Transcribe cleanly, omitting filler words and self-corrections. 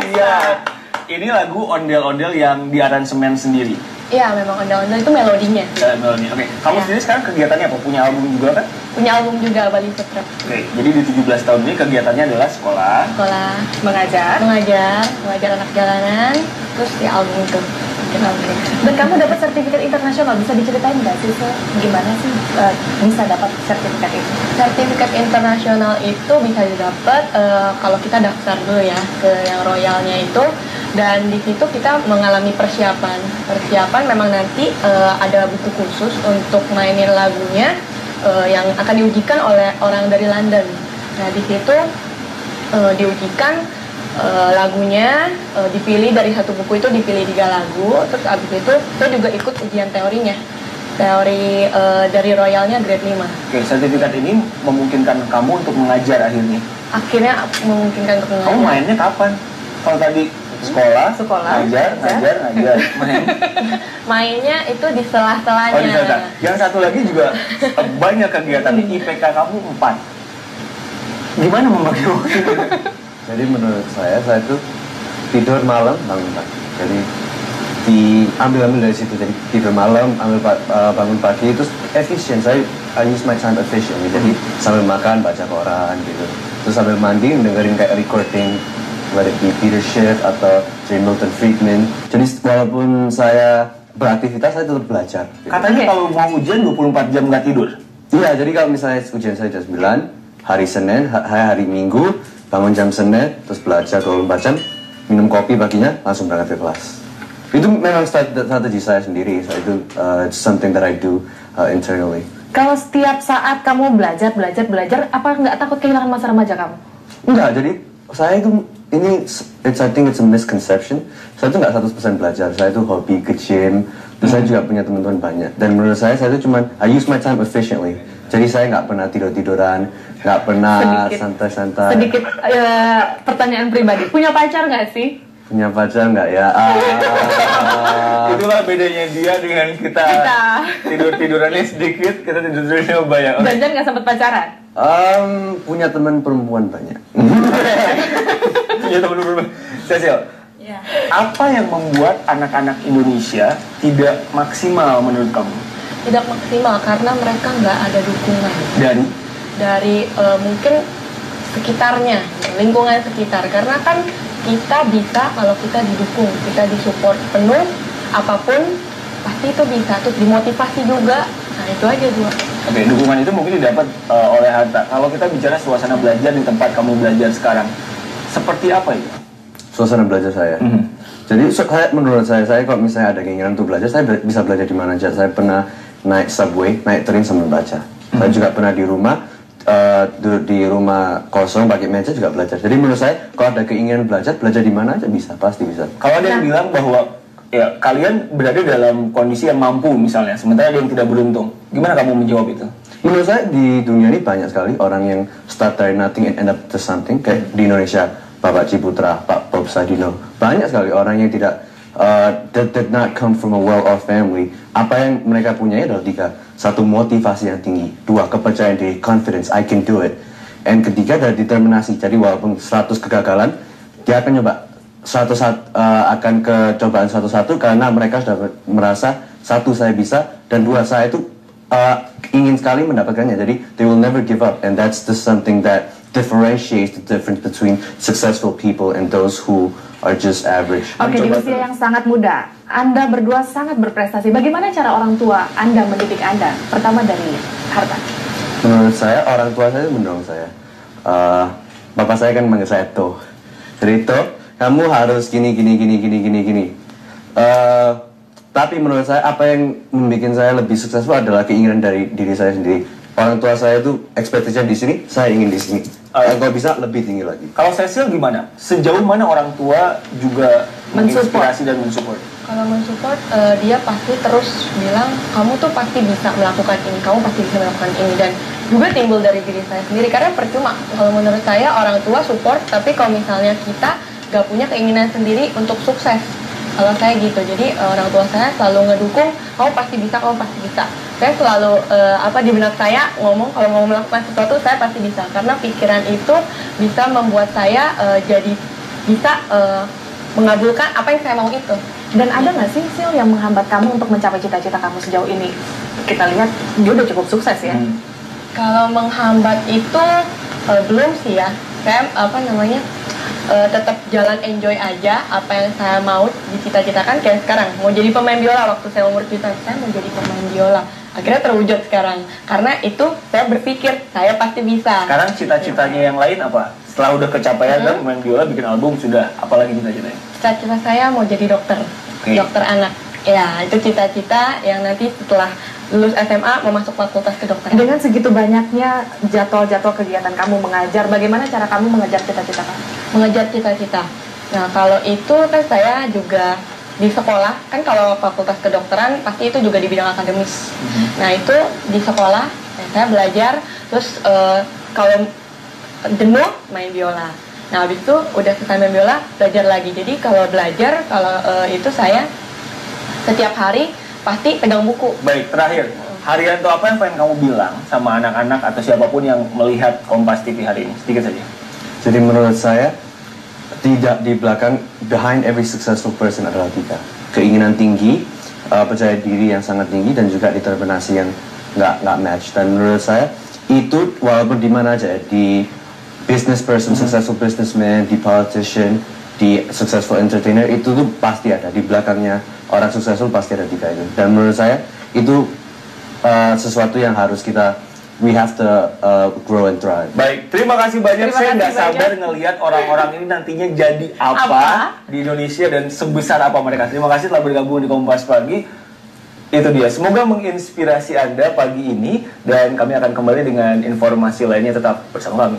Iya. Ini lagu ondel-ondel yang diaransemen sendiri. Iya, memang ondel-ondel itu melodinya. Melodi. Oke. Kamu sendiri sekarang kegiatannya apa? Punya album juga kan? Punya album juga, Bali Putra. Oke. Jadi di 17 tahun ini kegiatannya adalah sekolah. Sekolah, mengajar anak jalanan, terus di album itu. Dan kamu dapat sertifikat internasional, bisa diceritain nggak sih gimana sih bisa dapat sertifikat itu? Sertifikat internasional itu bisa didapat kalau kita daftar dulu ya ke yang royalnya itu, dan di situ kita mengalami persiapan memang nanti ada buku khusus untuk mainin lagunya yang akan diujikan oleh orang dari London. Nah di situ diujikan lagunya, dipilih dari satu buku itu, dipilih 3 lagu, terus abis itu saya juga ikut ujian teorinya, teori dari royalnya grade 5. Oke, sertifikat ini memungkinkan kamu untuk mengajar akhirnya. Akhirnya memungkinkan untuk mengajar. Kamu mainnya kapan? Kalau tadi sekolah, ngajar, main. Mainnya itu di setelah-setelahnya. Oh, di setelah. Yang satu lagi juga banyak kegiatan. IPK kamu 4. Gimana membagi waktu? Jadi menurut saya tuh tidur malam bangun pagi. Jadi diambil dari situ. Jadi tidur malam, bangun pagi itu efisien. I use my time efficiently. Jadi sambil makan baca koran gitu. Terus sambil mandi dengerin kayak recording, let it be Peter Schiff atau J. Milton Friedman. Jadi walaupun saya beraktivitas saya tetap belajar. Gitu. Katanya kalau mau ujian 24 jam nggak tidur. Iya, jadi kalau misalnya ujian saya jam 9, hari Senin, hari Minggu, bangun jam Senin, terus belajar 24 jam, minum kopi paginya, langsung berangkat ke kelas. Itu memang strategi saya sendiri, itu something that I do internally. Kalau setiap saat kamu belajar, apa nggak takut kehilangan masa remaja kamu? Enggak, jadi saya itu, I think it's a misconception. Saya itu nggak 100% belajar, saya itu hobi ke gym, terus saya juga punya teman-teman banyak. Dan menurut saya itu cuma, I use my time efficiently. Jadi saya nggak pernah tidur-tiduran, nggak pernah santai-santai. Sedikit pertanyaan pribadi, punya pacar nggak sih? Punya pacar nggak ya? Itulah bedanya dia dengan kita. Tidur-tidurannya sedikit, kita tidur-tidurannya banyak. Jangan nggak sempat pacaran? Punya teman perempuan banyak. Punya teman perempuan. Cecil, apa yang membuat anak-anak Indonesia tidak maksimal menurut kamu? Tidak maksimal karena mereka nggak ada dukungan dari mungkin sekitarnya, lingkungan sekitar. Karena kan kita bisa kalau kita didukung, kita disupport penuh, apapun pasti itu bisa. Terus dimotivasi juga. Nah itu aja dua. Oke, dukungan itu mungkin didapat oleh Hatta. Kalau kita bicara suasana belajar di tempat kamu belajar sekarang, seperti apa itu? Suasana belajar saya. Jadi menurut saya kalau misalnya ada keinginan untuk belajar, saya bisa belajar di mana aja. Saya pernah naik subway, naik train sambil baca. Saya juga pernah di rumah kosong pakai meja juga belajar. Jadi menurut saya kalau ada keinginan belajar di mana aja bisa, pasti bisa. Kalau ada yang bilang bahwa ya kalian berada dalam kondisi yang mampu misalnya, sementara ada yang tidak beruntung, gimana kamu menjawab itu? Menurut saya di dunia ini banyak sekali orang yang start dari nothing and end up to something. Kayak di Indonesia, Bapak Ciputra, Pak Bob Sadino, banyak sekali orang yang tidak that did not come from a well-off family. Apa yang mereka punya adalah 3. 1, motivasi yang tinggi. 2, kepercayaan diri, confidence, I can do it. And ketiga adalah determinasi. Jadi walaupun 100 kegagalan, dia akan nyoba akan ke cobaan satu-satu karena mereka sudah merasa 1, saya bisa, dan 2, saya itu ingin sekali mendapatkannya. Jadi they will never give up, and that's the something that differentiates the difference between successful people and those who are just average. Oke, di usia yang sangat muda, Anda berdua sangat berprestasi. Bagaimana cara orang tua Anda mendidik Anda? Pertama dari Harta. Menurut saya, orang tua saya mendorong saya. bapak saya kan manggil saya Toh. Jadi Toh, kamu harus gini. Tapi menurut saya apa yang membuat saya lebih successful adalah keinginan dari diri saya sendiri. Orang tua saya itu expectation di sini, saya ingin di sini. Kalau bisa lebih tinggi lagi. Kalau Cecil gimana? Sejauh mana orang tua juga menginspirasi dan mensupport? Kalau mensupport, dia pasti terus bilang, kamu tuh pasti bisa melakukan ini, kamu pasti bisa melakukan ini. Dan juga timbul dari diri saya sendiri, karena percuma. Kalau menurut saya, orang tua support, tapi kalau misalnya kita gak punya keinginan sendiri untuk sukses. Kalau saya gitu, jadi orang tua saya selalu ngedukung, kamu pasti bisa, kamu pasti bisa. Saya selalu, di benak saya ngomong, kalau mau melakukan sesuatu, saya pasti bisa. Karena pikiran itu bisa membuat saya jadi bisa mengabulkan apa yang saya mau itu. Dan ada nggak sih Sil yang menghambat kamu untuk mencapai cita-cita kamu sejauh ini? Kita lihat dia udah cukup sukses ya. Kalau menghambat itu belum sih ya. Saya tetap jalan enjoy aja apa yang saya mau dicita-citakan. Kayak sekarang mau jadi pemain biola, waktu saya umur 7 tahun saya mau jadi pemain biola. Akhirnya terwujud sekarang. Karena itu saya berpikir saya pasti bisa. Sekarang cita-citanya yang lain apa? Setelah udah kecapaian kan main biola, bikin album, sudah apalagi cita-citanya? Cita-cita saya mau jadi dokter. Dokter anak. Ya, itu cita-cita yang nanti setelah lulus SMA mau masuk fakultas kedokteran. Dengan segitu banyaknya jadwal-jadwal kegiatan kamu mengajar, bagaimana cara kamu mengejar cita-cita kamu? Mengejar cita-cita. Nah, kalau itu kan saya juga di sekolah, kan kalau fakultas kedokteran pasti itu juga di bidang akademis. Nah, itu di sekolah saya belajar, terus kalau jenuh main biola. Nah, habis itu udah selesai main biola, belajar lagi. Jadi kalau belajar, itu saya setiap hari pasti pegang buku. Baik, terakhir, Haryanto, apa yang pengen kamu bilang sama anak-anak atau siapapun yang melihat Kompas TV hari ini? Sedikit saja. Jadi menurut saya, tidak di belakang, behind every successful person adalah kita. Keinginan tinggi, percaya diri yang sangat tinggi, dan juga determinasi yang nggak match. Dan menurut saya, itu walaupun di mana aja, di business person, successful businessman, di politician, di successful entertainer, itu tuh pasti ada. Di belakangnya orang successful pasti ada tiga itu. Dan menurut saya, itu sesuatu yang harus kita, we have to grow and thrive. Baik, terima kasih banyak. Saya nggak sabar ngelihat orang-orang ini nantinya jadi apa di Indonesia dan sebesar apa mereka. Terima kasih telah bergabung di Kompas Pagi. Itu dia, semoga menginspirasi Anda pagi ini, dan kami akan kembali dengan informasi lainnya. Tetap bersama kami.